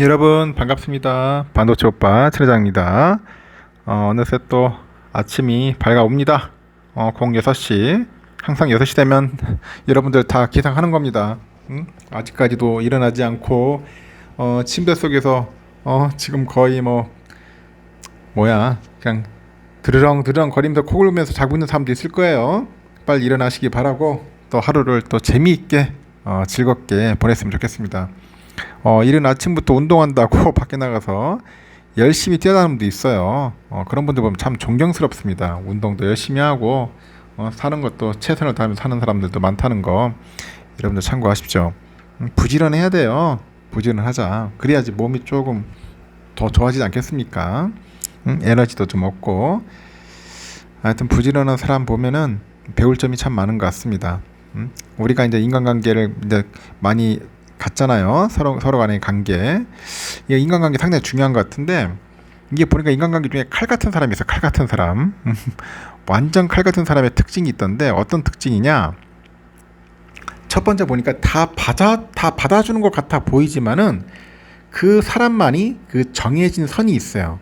여러분 반갑습니다. 반도체 오빠 최회장입니다. 어느새 또 아침이 밝아옵니다. 06시 항상 6시 되면 여러분들 다 기상하는 겁니다. 아직까지도 일어나지 않고 침대 속에서 지금 거의 그냥 드르렁 거리면서 코 골면서 자고 있는 사람도 있을 거예요. 빨리 일어나시기 바라고 또 하루를 또 재미있게 즐겁게 보냈으면 좋겠습니다. 이른 아침부터 운동한다고 밖에 나가서 열심히 뛰어다니는 분도 있어요. 그런 분들 보면 참 존경스럽습니다. 운동도 열심히 하고 사는 것도 최선을 다하면서 사는 사람들도 많다는 거 여러분들 참고하십시오. 부지런해야 돼요. 부지런하자. 그래야지 몸이 조금 더 좋아지지 않겠습니까? 에너지도 좀 얻고. 하여튼 부지런한 사람 보면은 배울 점이 참 많은 것 같습니다. 우리가 이제 인간관계를 이제 많이 같잖아요. 서로 간의 관계. 이게 인간관계 상당히 중요한 것 같은데, 이게 보니까 인간관계 중에 칼 같은 사람이 있어요. 칼 같은 사람. 완전 칼 같은 사람의 특징이 있던데, 어떤 특징이냐? 첫 번째 보니까 다 받아주는 것 같아 보이지만은 그 사람만이 그 정해진 선이 있어요.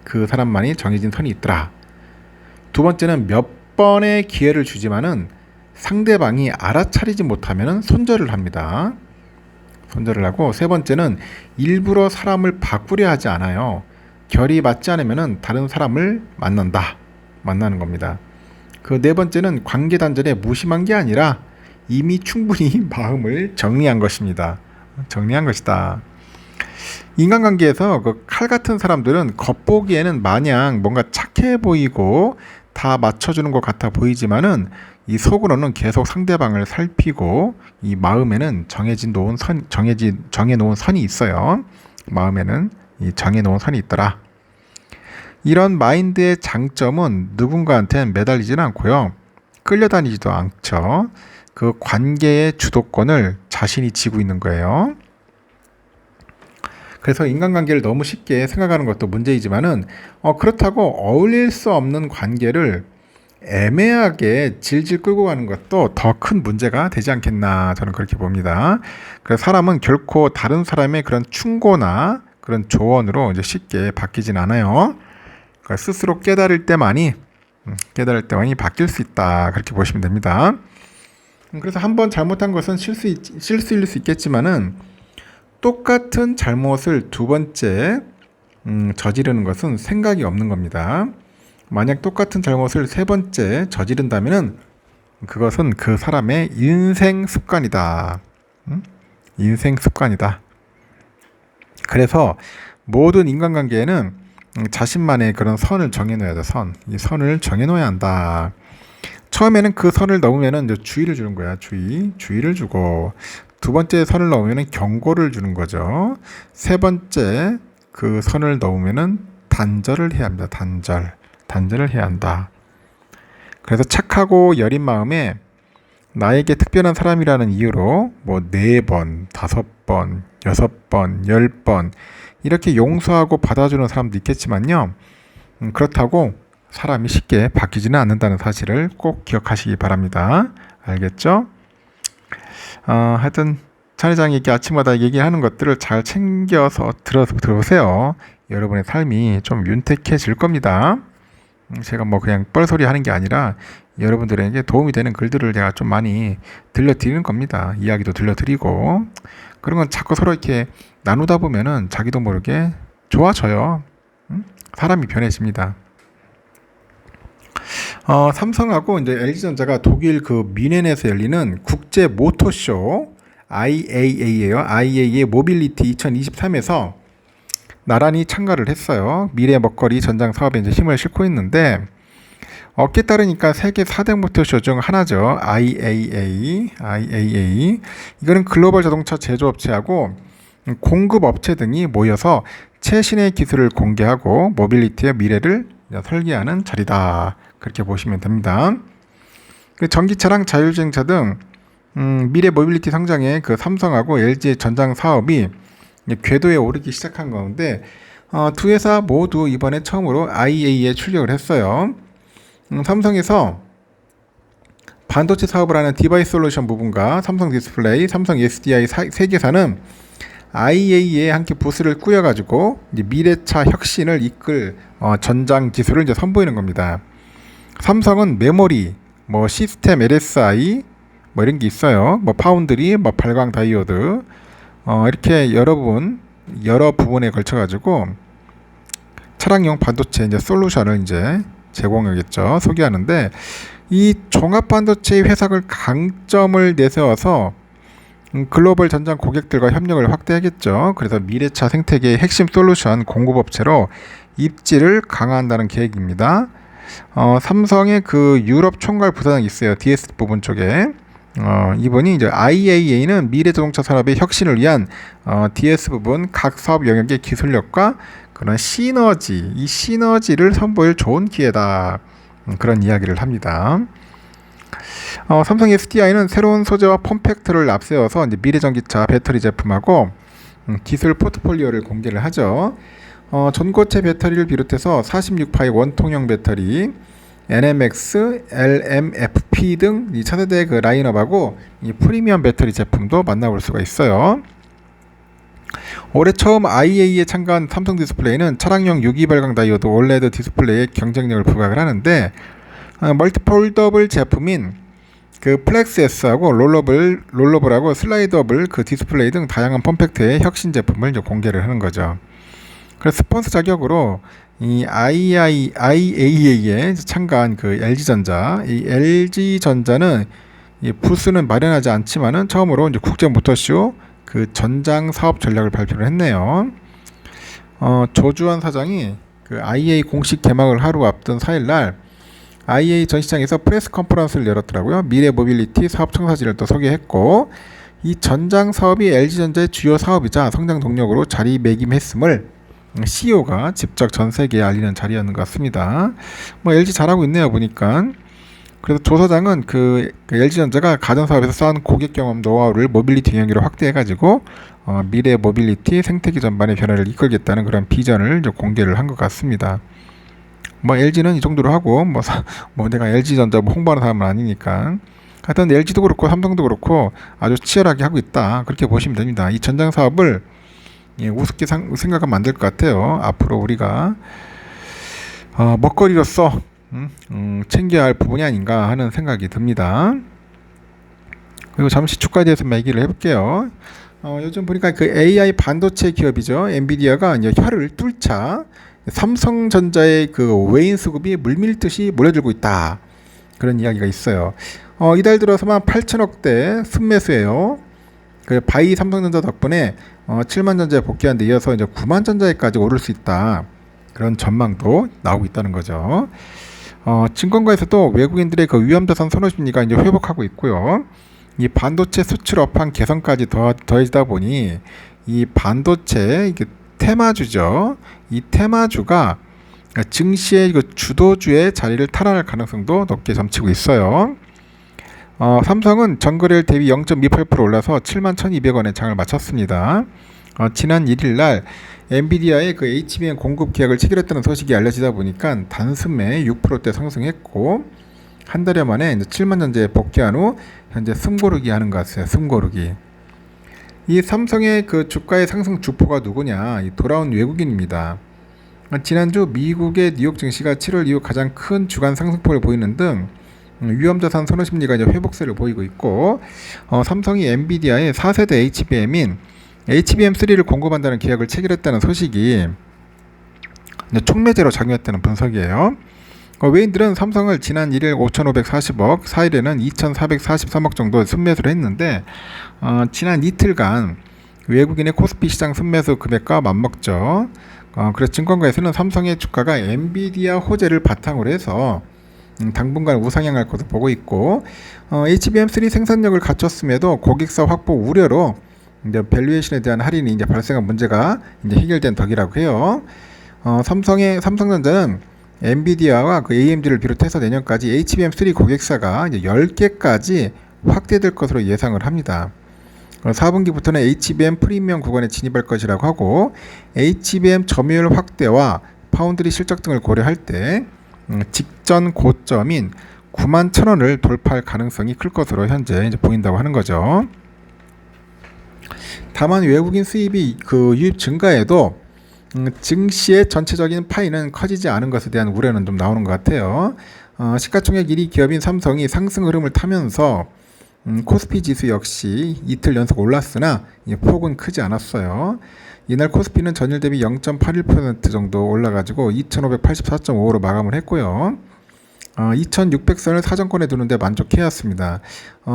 그 사람만이 정해진 선이 있더라. 두 번째는 몇 번의 기회를 주지만은 상대방이 알아차리지 못하면은 손절을 합니다. 손절을 하고, 세 번째는 일부러 사람을 바꾸려 하지 않아요. 결이 맞지 않으면 다른 사람을 만나는 겁니다. 그 네 번째는 관계 단절에 무심한 게 아니라 이미 충분히 마음을 정리한 것입니다. 정리한 것이다. 인간관계에서 그 칼 같은 사람들은 겉보기에는 마냥 뭔가 착해 보이고 다 맞춰주는 것 같아 보이지만은 이 속으로는 계속 상대방을 살피고, 이 마음에는 정해놓은 선이 있어요. 마음에는 이 정해놓은 선이 있더라. 이런 마인드의 장점은 누군가한테는 매달리지는 않고요. 끌려다니지도 않죠. 그 관계의 주도권을 자신이 쥐고 있는 거예요. 그래서 인간관계를 너무 쉽게 생각하는 것도 문제이지만은 그렇다고 어울릴 수 없는 관계를 애매하게 질질 끌고 가는 것도 더 큰 문제가 되지 않겠나, 저는 그렇게 봅니다. 그래서 사람은 결코 다른 사람의 그런 충고나 그런 조언으로 이제 쉽게 바뀌진 않아요. 그러니까 스스로 깨달을 때만이 바뀔 수 있다, 그렇게 보시면 됩니다. 그래서 한번 잘못한 것은 실수일 수 있겠지만은 똑같은 잘못을 두 번째 저지르는 것은 생각이 없는 겁니다. 만약 똑같은 잘못을 세 번째 저지른다면은 그것은 그 사람의 인생 습관이다. 인생 습관이다. 그래서 모든 인간관계에는 자신만의 그런 선을 정해놓아야 돼. 이 선을 정해놓아야 한다. 처음에는 그 선을 넘으면은 이제 주의를 주는 거야. 주의를 주고, 두 번째 선을 넘으면은 경고를 주는 거죠. 세 번째 그 선을 넘으면은 단절을 해야 합니다. 단절을 해야 한다. 그래서 착하고 여린 마음에 나에게 특별한 사람이라는 이유로 4번, 5번, 6번, 10번 이렇게 용서하고 받아주는 사람도 있겠지만요. 그렇다고 사람이 쉽게 바뀌지는 않는다는 사실을 꼭 기억하시기 바랍니다. 알겠죠? 하여튼 차 회장이 이렇게 아침마다 얘기하는 것들을 잘 챙겨서 들어보세요. 여러분의 삶이 좀 윤택해질 겁니다. 제가 그냥 뻘소리 하는 게 아니라 여러분들에게 도움이 되는 글들을 제가 좀 많이 들려드리는 겁니다. 이야기도 들려드리고, 그런 건 자꾸 서로 이렇게 나누다 보면은 자기도 모르게 좋아져요. 사람이 변해집니다. 삼성하고 이제 LG전자가 독일 그 뮌헨에서 열리는 국제 모터쇼 IAA예요. IAA 모빌리티 2023에서 나란히 참가를 했어요. 미래 먹거리 전장 사업에 이제 힘을 싣고 있는데, 업계에 따르니까 세계 4대 모터쇼 중 하나죠. IAA. 이거는 글로벌 자동차 제조업체하고 공급업체 등이 모여서 최신의 기술을 공개하고 모빌리티의 미래를 설계하는 자리다, 그렇게 보시면 됩니다. 전기차랑 자율주행차 등 미래 모빌리티 성장에 그 삼성하고 LG의 전장 사업이 궤도에 오르기 시작한 가운데, 두 회사 모두 이번에 처음으로 IAEA에 출격을 했어요. 삼성에서 반도체 사업을 하는 디바이스 솔루션 부분과 삼성 디스플레이, 삼성 SDI 세 개사는 IAEA에 함께 부스를 꾸려가지고 이제 미래차 혁신을 이끌 전장 기술을 이제 선보이는 겁니다. 삼성은 메모리, 뭐 시스템 LSI, 뭐 이런 게 있어요. 뭐 파운드리, 뭐 발광 다이오드, 이렇게 여러 부분에 걸쳐가지고 차량용 반도체 이제 솔루션을 이제 제공하겠죠. 소개하는데 이 종합 반도체 회사를 강점을 내세워서 글로벌 전장 고객들과 협력을 확대하겠죠. 그래서 미래차 생태계의 핵심 솔루션 공급업체로 입지를 강화한다는 계획입니다. 삼성의 그 유럽 총괄 부사장이 있어요. DS 부분 쪽에. 이분이 이제 IAEA는 미래 자동차 산업의 혁신을 위한 DS 부분 각 사업 영역의 기술력과 그런 시너지, 이 시너지를 선보일 좋은 기회다. 그런 이야기를 합니다. 삼성 SDI는 새로운 소재와 폼팩트를 앞세워서 이제 미래 전기차 배터리 제품하고 기술 포트폴리오를 공개를 하죠. 전고체 배터리를 비롯해서 46파이 원통형 배터리, NMX, LMFP 등 이 차세대 그 라인업하고 이 프리미엄 배터리 제품도 만나볼 수가 있어요. 올해 처음 IAEA에 참가한 삼성 디스플레이는 차량용 유기 발광 다이오드 OLED 디스플레이에 경쟁력을 부각을 하는데 멀티폴더블 제품인 그 플렉스 S하고 롤러블하고 슬라이더블 그 디스플레이 등 다양한 폼팩트의 혁신 제품을 이제 공개를 하는 거죠. 그래서 스폰서 자격으로 이 IAEA에 참가한 그 LG전자, 이 LG전자는 이 부스는 마련하지 않지만은 처음으로 이제 국제 모터쇼 그 전장 사업 전략을 발표를 했네요. 조주환 사장이 그 IAEA 공식 개막을 하루 앞둔 4일날 IAEA 전시장에서 프레스 컨퍼런스를 열었더라고요. 미래 모빌리티 사업 청사진을 또 소개했고, 이 전장 사업이 LG전자의 주요 사업이자 성장 동력으로 자리매김했음을 CEO가 직접 전 세계에 알리는 자리였는 것 같습니다. 뭐 LG 잘하고 있네요 보니까. 그래서 조 사장은 그 LG전자가 가전사업에서 쌓은 고객 경험 노하우를 모빌리티 영역으로 확대해가지고 미래 모빌리티 생태계 전반의 변화를 이끌겠다는 그런 비전을 이제 공개를 한 것 같습니다. 뭐 LG는 이 정도로 하고 뭐 내가 LG전자 뭐 홍보하는 사람은 아니니까 하여튼 LG도 그렇고 삼성도 그렇고 아주 치열하게 하고 있다 그렇게 보시면 됩니다. 이 전장 사업을 우습게 생각하면 안 될 것 같아요. 앞으로 우리가 먹거리로서 챙겨야 할 부분이 아닌가 하는 생각이 듭니다. 그리고 잠시 주가에 대해서 얘기를 해볼게요. 요즘 보니까 그 AI 반도체 기업이죠. 엔비디아가 이제 혀를 뚫자 삼성전자의 그 외인 수급이 물밀듯이 몰려들고 있다. 그런 이야기가 있어요. 이달 들어서만 8천억대 순매수예요. 그 바이 삼성전자 덕분에 7만 전자에 복귀한 데 이어서 이제 9만 전자에까지 오를 수 있다. 그런 전망도 나오고 있다는 거죠. 증권가에서도 외국인들의 그 위험자산 선호 심리가 이제 회복하고 있고요. 이 반도체 수출 업황 개선까지 더해지다 보니 이 반도체 이게 테마주죠. 이 테마주가 증시의 그 주도주의 자리를 탈환할 가능성도 높게 점치고 있어요. 삼성은 전거래일 대비 0.28% 올라서 71,200원에 장을 마쳤습니다. 지난 1일날 엔비디아의 그 HBM 공급 계약을 체결했다는 소식이 알려지다 보니까 단숨에 6%대 상승했고 한 달여 만에 이제 7만 전자에 복귀한 후 현재 숨고르기 하는 것 같아요. 숨고르기. 이 삼성의 그 주가의 상승 주포가 누구냐? 이 돌아온 외국인입니다. 지난주 미국의 뉴욕 증시가 7월 이후 가장 큰 주간 상승폭을 보이는 등 위험자산 선호 심리가 이제 회복세를 보이고 있고, 삼성이 엔비디아의 4세대 HBM인 HBM3를 공급한다는 계약을 체결했다는 소식이 촉매제로 작용했다는 분석이에요. 외인들은 삼성을 지난 1일 5,540억, 4일에는 2,443억 정도 순매수를 했는데 지난 이틀간 외국인의 코스피 시장 순매수 금액과 맞먹죠. 그래서 증권가에서는 삼성의 주가가 엔비디아 호재를 바탕으로 해서 당분간 우상향할 것으로 보고 있고, HBM3 생산력을 갖췄음에도 고객사 확보 우려로 이제 밸류에이션에 대한 할인이 이제 발생한 문제가 이제 해결된 덕이라고 해요. 삼성전자는 엔비디아와 그 AMD를 비롯해서 내년까지 HBM3 고객사가 이제 10개까지 확대될 것으로 예상을 합니다. 4분기부터는 HBM 프리미엄 구간에 진입할 것이라고 하고, HBM 점유율 확대와 파운드리 실적 등을 고려할 때 직전 고점인 91,000원을 돌파할 가능성이 클 것으로 현재 이제 보인다고 하는 거죠. 다만 외국인 수입이 유입 증가에도 증시의 전체적인 파이는 커지지 않은 것에 대한 우려는 좀 나오는 것 같아요. 시가총액 1위 기업인 삼성이 상승 흐름을 타면서 코스피 지수 역시 이틀 연속 올랐으나 폭은 크지 않았어요. 이날 코스피는 전일 대비 0.81% 정도 올라가지고 2584.5로 마감을 했고요. 2600선을 사정권에 두는데 만족해야 했습니다.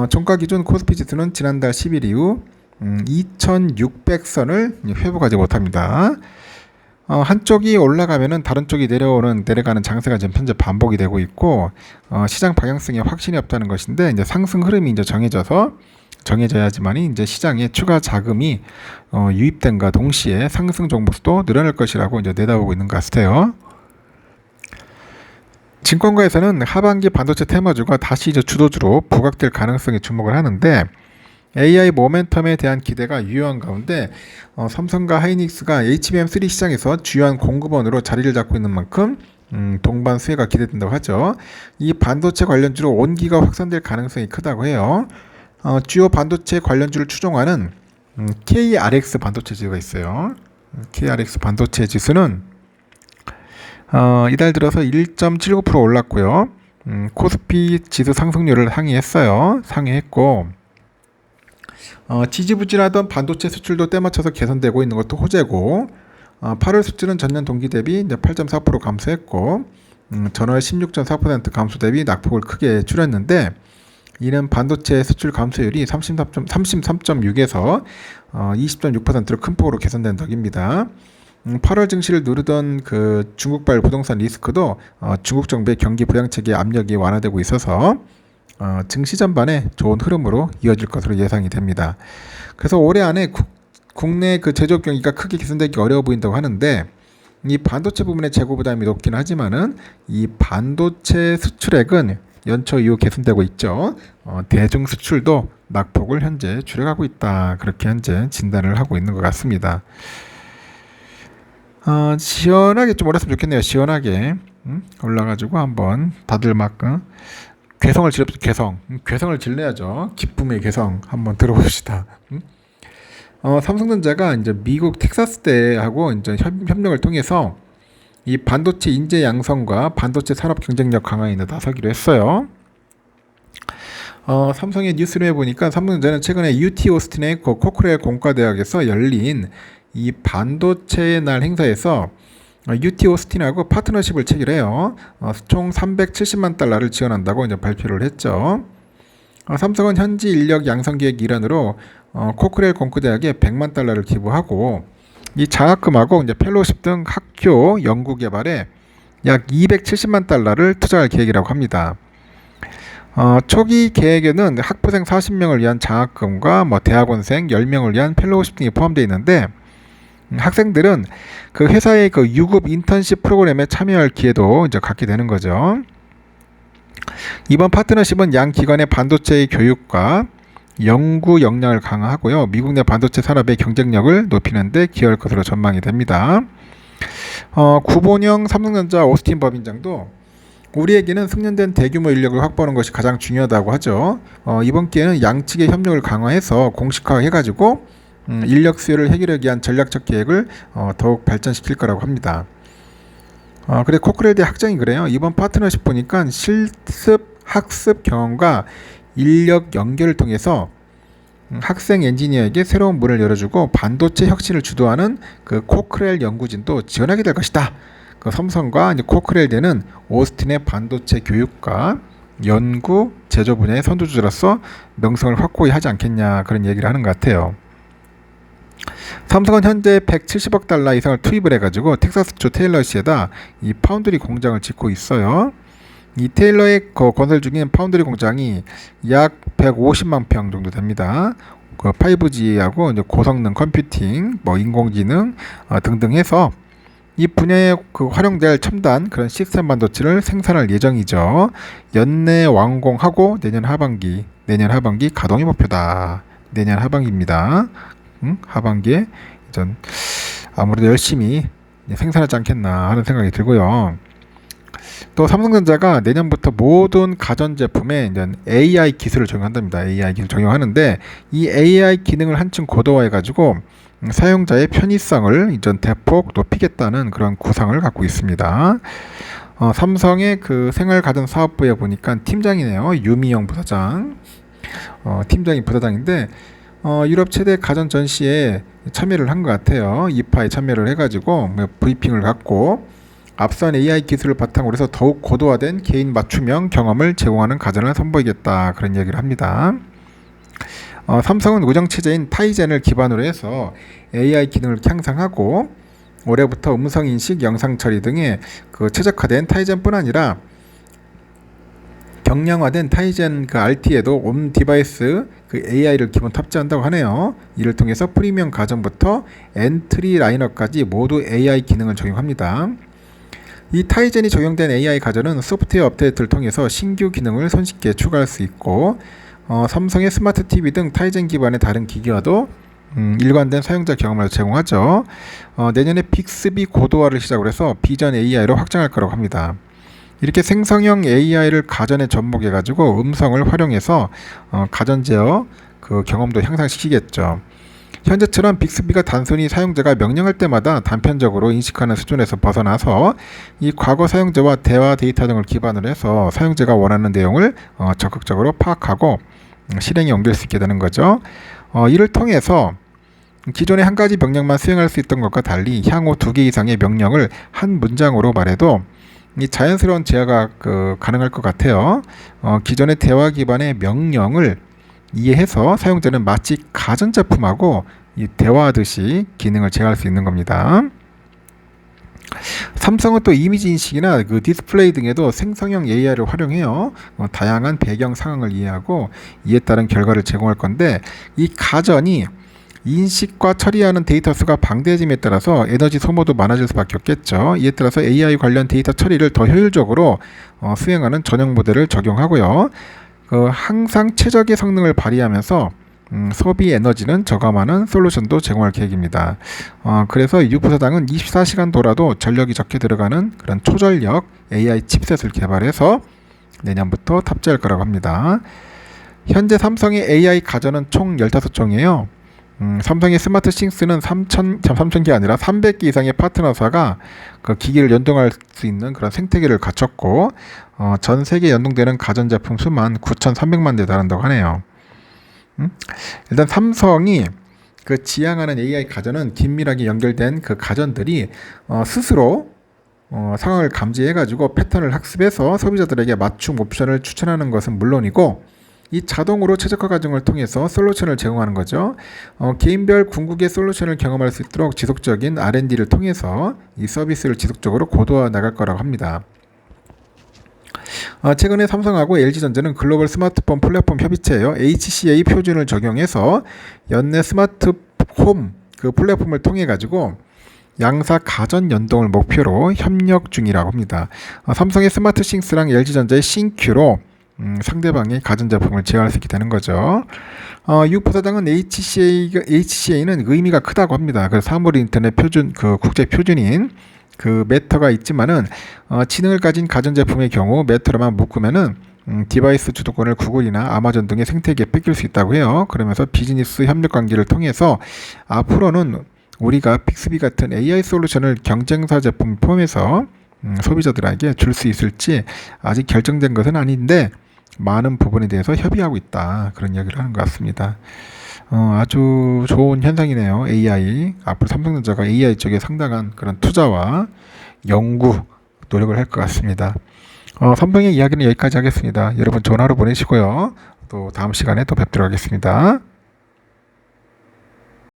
종가 기준 코스피 지수는 지난달 10일 이후 2600선을 회복하지 못합니다. 한쪽이 올라가면은 다른 쪽이 내려가는 장세가 지금 현재 반복이 되고 있고, 시장 방향성에 확신이 없다는 것인데, 이제 상승 흐름이 이제 정해져야지만이 이제 시장에 추가 자금이 유입된과 동시에 상승 종목수도 늘어날 것이라고 이제 내다보고 있는 것 같아요. 증권가에서는 하반기 반도체 테마주가 다시 이제 주도주로 부각될 가능성에 주목을 하는데, AI 모멘텀에 대한 기대가 유효한 가운데 삼성과 하이닉스가 HBM3 시장에서 주요한 공급원으로 자리를 잡고 있는 만큼 동반 수혜가 기대된다고 하죠. 이 반도체 관련주로 온기가 확산될 가능성이 크다고 해요. 주요 반도체 관련주를 추종하는 KRX 반도체 지수가 있어요. KRX 반도체 지수는 이달 들어서 1.79% 올랐고요. 코스피 지수 상승률을 상회했고 지지부진하던 반도체 수출도 때맞춰서 개선되고 있는 것도 호재고, 8월 수출은 전년 동기 대비 8.4% 감소했고, 전월 16.4% 감소 대비 낙폭을 크게 줄였는데, 이는 반도체 수출 감소율이 33.6에서 20.6%로 큰 폭으로 개선된 덕입니다. 8월 증시를 누르던 중국발 부동산 리스크도 중국 정부의 경기 부양책의 압력이 완화되고 있어서 증시 전반에 좋은 흐름으로 이어질 것으로 예상이 됩니다. 그래서 올해 안에 국내 제조업 경기가 크게 개선되기 어려워 보인다고 하는데, 이 반도체 부분의 재고 부담이 높긴 하지만은 이 반도체 수출액은 연초 이후 개선되고 있죠. 대중 수출도 낙폭을 현재 줄여가고 있다, 그렇게 현재 진단을 하고 있는 것 같습니다. 시원하게 좀 올랐으면 좋겠네요. 시원하게 올라가지고 한번 다들 막 괴성을 질러야죠. 기쁨의 괴성 한번 들어봅시다. 삼성전자가 이제 미국 텍사스대하고 이제 협력을 통해서 이 반도체 인재 양성과 반도체 산업 경쟁력 강화에 나서기로 했어요. 삼성의 뉴스를 해보니까 삼성전자는 최근에 UT 오스틴의 코크렐 공과대학에서 열린 이 반도체의 날 행사에서 UT 오스틴하고 파트너십을 체결해요. 총 370만 달러를 지원한다고 이제 발표를 했죠. 삼성은 현지 인력 양성 계획 일환으로 코크렐 공과대학에 100만 달러를 기부하고, 이 장학금하고 이제 펠로십 등 학교 연구 개발에 약 270만 달러를 투자할 계획이라고 합니다. 초기 계획에는 학부생 40명을 위한 장학금과 대학원생 10명을 위한 펠로우십 등이 포함되어 있는데, 학생들은 회사의 유급 인턴십 프로그램에 참여할 기회도 이제 갖게 되는 거죠. 이번 파트너십은 양 기관의 반도체의 교육과 연구 역량을 강화하고요, 미국 내 반도체 산업의 경쟁력을 높이는 데 기여할 것으로 전망이 됩니다. 구본영 삼성전자 오스틴 법인장도 우리에게는 숙련된 대규모 인력을 확보하는 것이 가장 중요하다고 하죠. 이번 기회는 양측의 협력을 강화해서 공식화해가지고 인력 수요를 해결하기 위한 전략적 계획을 더욱 발전시킬 거라고 합니다. 그래 코크렐대 학장이 그래요. 이번 파트너십 보니까 실습 학습 경험과 인력 연결을 통해서 학생 엔지니어에게 새로운 문을 열어주고 반도체 혁신을 주도하는 코크렐 연구진도 지원하게 될 것이다. 삼성과 이제 코크렐대는 오스틴의 반도체 교육과 연구 제조 분야의 선두주로서 명성을 확고히 하지 않겠냐, 그런 얘기를 하는 것 같아요. 삼성은 현재 170억 달러 이상을 투입을 해가지고 텍사스주 테일러시에다 이 파운드리 공장을 짓고 있어요. 이 테일러의 건설 중인 파운드리 공장이 약 150만 평 정도 됩니다. 5G하고 이제 고성능 컴퓨팅, 인공지능 등등 해서 이 분야에 활용될 첨단 그런 시스템 반도체를 생산할 예정이죠. 연내 완공하고 내년 하반기 가동이 목표다. 내년 하반기입니다. 하반기에 아무래도 열심히 생산하지 않겠나 하는 생각이 들고요. 또 삼성전자가 내년부터 모든 가전제품에 이제 AI 기술을 적용한답니다. AI 기술 적용하는데 이 AI 기능을 한층 고도화해 가지고 사용자의 편의성을 이전 대폭 높이겠다는 그런 구상을 갖고 있습니다. 삼성의 그 생활가전사업부에 보니까 팀장이네요. 유미영 부사장. 팀장이 부사장인데 유럽 최대 가전 전시에 참여를 한 것 같아요. 이파에 참여를 해가지고 브리핑을 갖고 앞선 AI 기술을 바탕으로 해서 더욱 고도화된 개인 맞춤형 경험을 제공하는 가전을 선보이겠다 그런 얘기를 합니다. 삼성은 우정체제인 타이젠을 기반으로 해서 AI 기능을 향상하고 올해부터 음성인식, 영상처리 등의 그 최적화된 타이젠뿐 아니라 경량화된 타이젠 그 RT에도 온 디바이스 그 AI를 기본 탑재한다고 하네요. 이를 통해서 프리미엄 가전부터 엔트리 라인업까지 모두 AI 기능을 적용합니다. 이 타이젠이 적용된 AI 가전은 소프트웨어 업데이트를 통해서 신규 기능을 손쉽게 추가할 수 있고 삼성의 스마트 TV 등 타이젠 기반의 다른 기기와도 일관된 사용자 경험을 제공하죠. 내년에 빅스비 고도화를 시작으로 해서 비전 AI로 확장할 거라고 합니다. 이렇게 생성형 AI를 가전에 접목해가지고 음성을 활용해서 가전 제어 그 경험도 향상시키겠죠. 현재처럼 빅스비가 단순히 사용자가 명령할 때마다 단편적으로 인식하는 수준에서 벗어나서 이 과거 사용자와 대화 데이터 등을 기반으로 해서 사용자가 원하는 내용을 적극적으로 파악하고 실행에 옮길 수 있게 되는 거죠. 이를 통해서 기존의 한 가지 명령만 수행할 수 있던 것과 달리 향후 2개 이상의 명령을 한 문장으로 말해도 이 자연스러운 제어가 가능할 것 같아요. 기존의 대화 기반의 명령을 이해해서 사용자는 마치 가전제품하고 대화하듯이 기능을 제어할 수 있는 겁니다. 삼성은 또 이미지 인식이나 그 디스플레이 등에도 생성형 AI를 활용해요. 다양한 배경 상황을 이해하고 이에 따른 결과를 제공할 건데 이 가전이 인식과 처리하는 데이터 수가 방대해짐에 따라서 에너지 소모도 많아질 수밖에 없겠죠. 이에 따라서 AI 관련 데이터 처리를 더 효율적으로 수행하는 전용 모델을 적용하고요. 항상 최적의 성능을 발휘하면서 소비 에너지는 저감하는 솔루션도 제공할 계획입니다. 그래서 유 부사장은 24시간 돌아도 전력이 적게 들어가는 그런 초전력 AI 칩셋을 개발해서 내년부터 탑재할 거라고 합니다. 현재 삼성의 AI 가전은 총 15종이에요. 삼성의 스마트 싱스는 3,000개 아니라 300개 이상의 파트너사가 그 기기를 연동할 수 있는 그런 생태계를 갖췄고 전 세계 연동되는 가전제품 수만 9,300만 대 달한다고 하네요. 일단 삼성이 그 지향하는 AI 가전은 긴밀하게 연결된 그 가전들이 스스로 상황을 감지해가지고 패턴을 학습해서 소비자들에게 맞춤 옵션을 추천하는 것은 물론이고 이 자동으로 최적화 과정을 통해서 솔루션을 제공하는 거죠. 개인별 궁극의 솔루션을 경험할 수 있도록 지속적인 R&D를 통해서 이 서비스를 지속적으로 고도화 나갈 거라고 합니다. 최근에 삼성하고 LG전자는 글로벌 스마트폰 플랫폼 협의체예요. HCA 표준을 적용해서 연내 스마트홈 그 플랫폼을 통해 가지고 양사 가전 연동을 목표로 협력 중이라고 합니다. 삼성의 스마트 싱스랑 LG전자의 싱큐로 상대방의 가전제품을 제어할 수 있게 되는 거죠. 유 부사장은 HCA는 의미가 크다고 합니다. 그 사물인터넷 표준, 그 국제 표준인 그 메터가 있지만은 지능을 가진 가전제품의 경우 메터로만 묶으면은 디바이스 주도권을 구글이나 아마존 등의 생태계에 뺏길 수 있다고 해요. 그러면서 비즈니스 협력 관계를 통해서 앞으로는 우리가 빅스비 같은 AI 솔루션을 경쟁사 제품 포함해서 소비자들에게 줄 수 있을지 아직 결정된 것은 아닌데 많은 부분에 대해서 협의하고 있다 그런 이야기를 하는 것 같습니다. 아주 좋은 현상이네요. AI 앞으로 삼성전자가 AI 쪽에 상당한 그런 투자와 연구 노력을 할 것 같습니다. 삼성의 이야기는 여기까지 하겠습니다. 여러분 좋은 하루 보내시고요. 또 다음 시간에 또 뵙도록 하겠습니다.